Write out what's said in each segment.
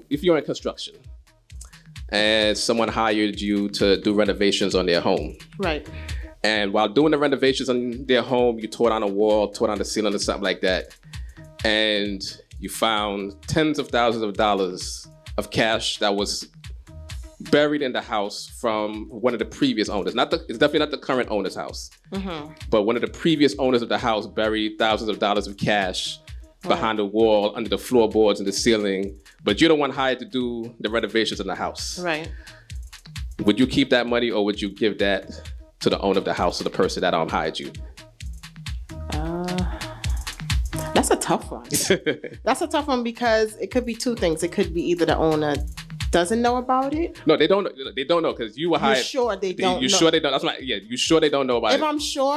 if you're in construction and someone hired you to do renovations on their home. Right. And while doing the renovations on their home, you tore down a wall, tore down the ceiling or something like that. And you found tens of thousands of dollars of cash that was buried in the house from one of the previous owners. It's definitely not the current owner's house. Mm-hmm. But one of the previous owners of the house buried thousands of dollars of cash behind the wall, under the floorboards and the ceiling. But you're the one hired to do the renovations in the house. Right. Would you keep that money, or would you give that to the owner of the house or the person that hired you? That's a tough one. That's a tough one because it could be two things. It could be either the owner doesn't know about it. No, they don't know. They don't know because you were hired. You sure they don't You know? sure they don't? That's right. Yeah, you sure they don't know about it? If I'm sure,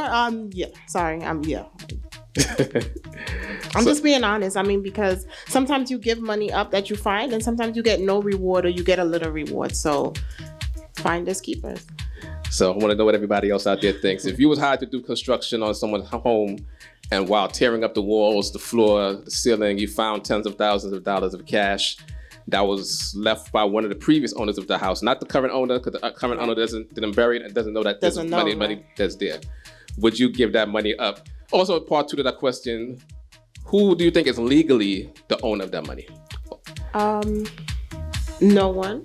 yeah. Sorry, yeah. I'm just being honest. I mean, because sometimes you give money up that you find, and sometimes you get no reward or you get a little reward. So finders keepers. So I want to know what everybody else out there thinks. If you was hired to do construction on someone's home, and while tearing up the walls, the floor, the ceiling, you found tens of thousands of dollars of cash that was left by one of the previous owners of the house, not the current owner, because the current owner didn't bury it and doesn't know that there's money that's there. Would you give that money up? Also, part two to that question, who do you think is legally the owner of that money? No one.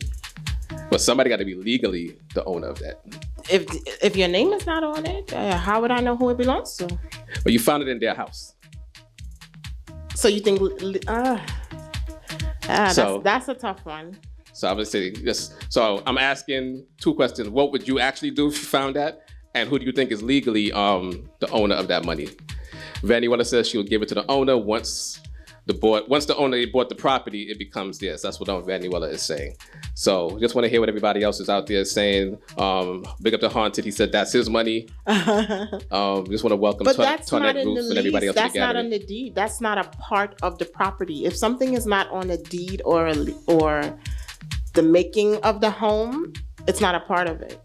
But somebody got to be legally the owner of that. If your name is not on it, how would I know who it belongs to? But you found it in their house. So you think... that's a tough one. So obviously, yes. So I'm asking two questions. What would you actually do if you found that? And who do you think is legally the owner of that money? Vanuela says she'll give it to the owner once the owner bought the property, it becomes theirs. That's what Vanuela is saying. So just want to hear what everybody else is out there saying. Big up to Haunted. He said that's his money. Just want to welcome Tonette Roof and everybody else. That's not on the deed. That's not a part of the property. If something is not on a deed or the making of the home, it's not a part of it.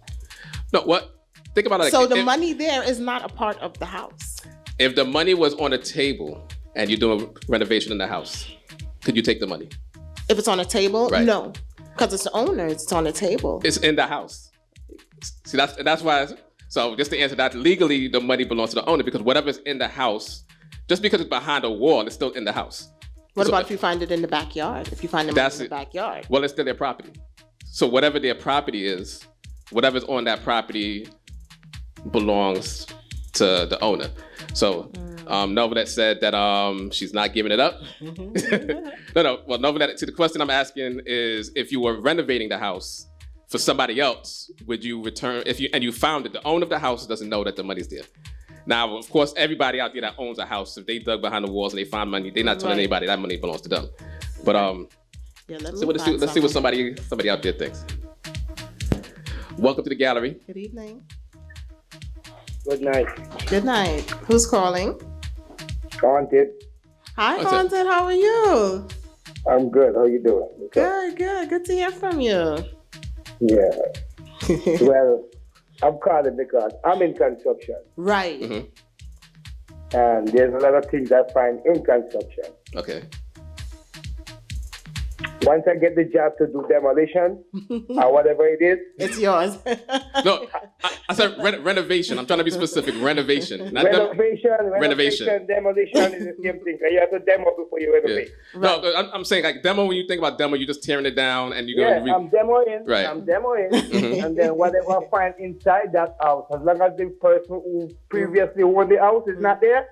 No, what? Think about it. So the money there is not a part of the house. If the money was on a table and you're doing a renovation in the house, could you take the money? If it's on a table, right. No, because it's the owner. It's on a table. It's in the house. See, that's why. So just to answer that, legally the money belongs to the owner because whatever's in the house, just because it's behind a wall, it's still in the house. What about if you find it in the backyard? If you find it in the backyard, well, it's still their property. So whatever their property is, whatever's on that property belongs to the owner. So Novelet said that she's not giving it up. No. Well, Novelet, see, the question I'm asking is if you were renovating the house for somebody else, would you return, and you found it, the owner of the house doesn't know that the money's there. Now, of course, everybody out there that owns a house, if they dug behind the walls and they found money, they're not telling anybody that money belongs to them. But let's see what somebody out there thinks. Welcome to the gallery. Good evening. Good night. Good night. Who's calling? Haunted. Hi, Haunted. How are you? I'm good. How you doing? Okay. Good. Good to hear from you. Yeah. Well, I'm calling because I'm in construction. Right. Mm-hmm. And there's a lot of things I find in construction. Okay. Once I get the job to do demolition or whatever it is, it's yours. No, I said renovation. I'm trying to be specific. Renovation. Not renovation, demolition is the same thing. You have to demo before you renovate. Yeah. Right. No, I'm saying like demo. When you think about demo, you're just tearing it down and you're going. I'm demoing. Right. I'm demoing, mm-hmm. And then whatever I find inside that house, as long as the person who previously owned the house is not there,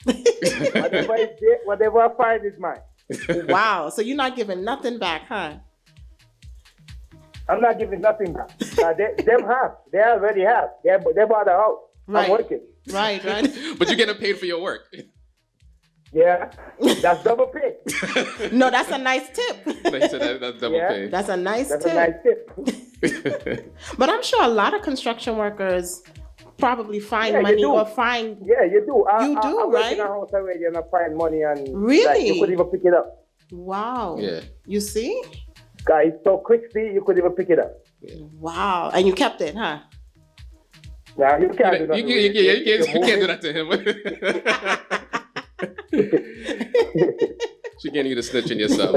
whatever is there, whatever I find is mine. Wow. So you're not giving nothing back, huh? I'm not giving nothing back. They already have. They bought a house. Right. I'm working. Right. But you're getting paid for your work. Yeah, that's double pay. No, that's a nice tip. That's double pay. That's a nice tip. That's a nice tip. But I'm sure a lot of construction workers probably find money or find... Yeah, you do. You do, I right? in a house already and I find money and... Really? Like, you could even pick it up. Wow. Yeah. You see? Guys, so quickly, you could even pick it up. Yeah. Wow. And you kept it, huh? Nah, you can't do that. You can't do that to him. She getting you to snitching yourself.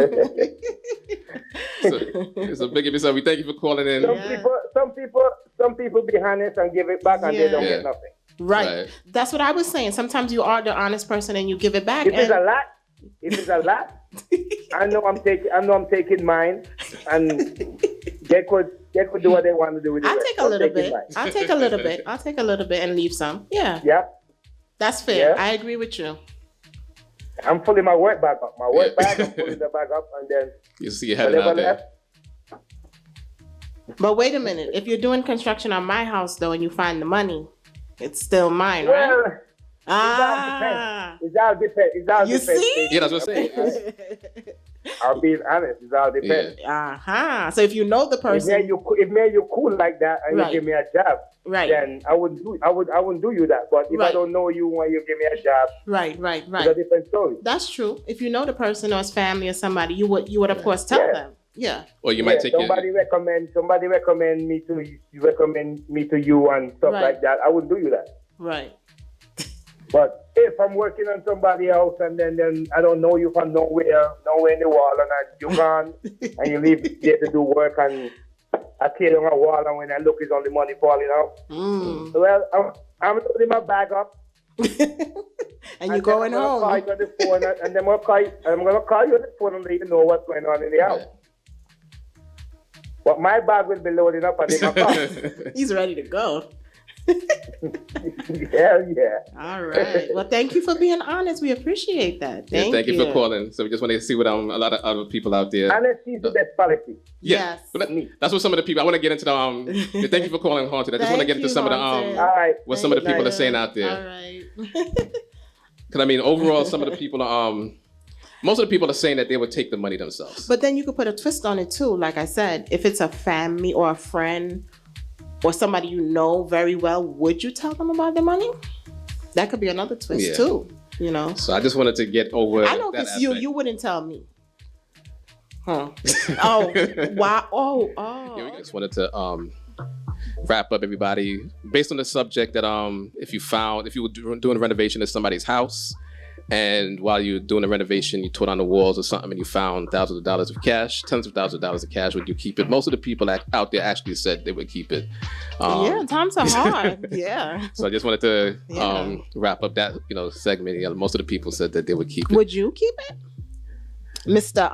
So big of yourself. We thank you for calling in. Some people be honest and give it back, and they don't get nothing. Right. That's what I was saying. Sometimes you are the honest person and you give it back. If it's a lot, I know I'm taking mine, and they could do what they want to do with it. I'll take a little bit and leave some. Yeah. Yeah. That's fair. Yeah. I agree with you. I'm pulling my work bag up. I'm pulling the bag up, and then you see your head out there. But wait a minute. If you're doing construction on my house, though, and you find the money, it's still mine, right? It all depends. You see? Yeah, that's what I'm saying. I'll be honest. It all depends. Yeah. So if you know the person, if you're cool like that, and you give me a job, then I wouldn't do you that. But if I don't know you when you give me a job, right, it's a different story. That's true. If you know the person or his family or somebody, you would of course tell them. Yeah. Or you might take somebody recommend me to you and stuff like that. I wouldn't do you that. Right. But if I'm working on somebody else and then I don't know you from nowhere in the wall, and you gone and you leave there to do work, and I tear on a wall, and when I look, it's only money falling out. Well, I'm loading my bag up. and you're going home. Call you on the phone, and then I'm going to call you on the phone and let you know what's going on in the house. But my bag will be loaded up and in my car. He's ready to go. Yeah. All right. Well, thank you for being honest. We appreciate that. Thank you for calling. So we just want to see what a lot of other people out there. Honesty is the best policy. Yes. That's what some of the people. I want to get into the thank you for calling, Haunted. I just want to get into some of the what some of the people are saying out there. All right. Because I mean, overall, some of the people most of the people are saying that they would take the money themselves. But then you could put a twist on it too. Like I said, if it's a family or a friend or somebody you know very well, would you tell them about the money? That could be another twist too, you know? So I just wanted to get over I know if it's you wouldn't tell me. Huh. Oh, wow. Oh. Yeah, we just wanted to wrap up everybody. Based on the subject that if you were doing a renovation at somebody's house, and while you're doing the renovation, you tore down the walls or something and you found thousands of dollars of cash, tens of thousands of dollars of cash, would you keep it? Most of the people out there actually said they would keep it. Times are hard. Yeah. So I just wanted to wrap up that segment. Most of the people said that they would keep it. Would you keep it? Mr.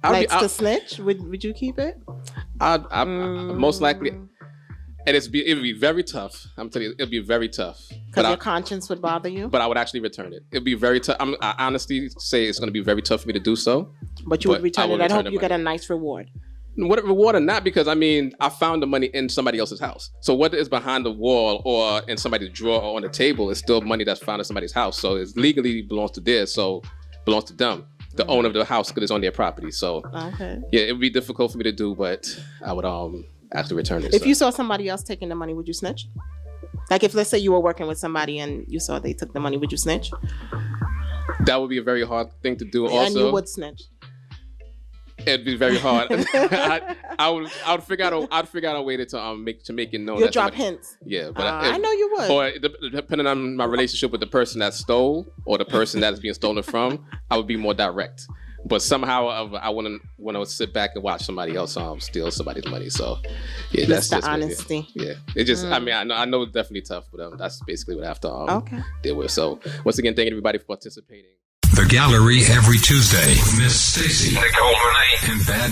Likes to snitch? Would you keep it? I'd most likely. And it'd be very tough. I'm telling you, it'd be very tough. Because your conscience would bother you? But I would actually return it. It'd be very tough. I honestly say it's going to be very tough for me to do so. But you would return it. I hope you get a nice reward. What reward or not? Because I found the money in somebody else's house. So whether it's behind the wall or in somebody's drawer or on the table, it's still money that's found in somebody's house. So it legally belongs to theirs. So it belongs to them. The owner of the house, because it's on their property. So yeah, it would be difficult for me to do, but I would actually return it. If you saw somebody else taking the money, would you snitch? Like if, let's say you were working with somebody and you saw they took the money, would you snitch? That would be a very hard thing to do. And also, you would snitch. It'd be very hard. I would figure out a way to make it known. You'll drop hints. Yeah, but I know you would. Or depending on my relationship with the person that stole or the person that's being stolen from, I would be more direct. But somehow I wouldn't want to sit back and watch somebody else steal somebody's money. So yeah, that's just honesty. Yeah, it just I know it's definitely tough, but that's basically what I have to deal with. So once again, thank you everybody for participating. The Gallery every Tuesday. Miss Stacy, Nicole Renee, and Bad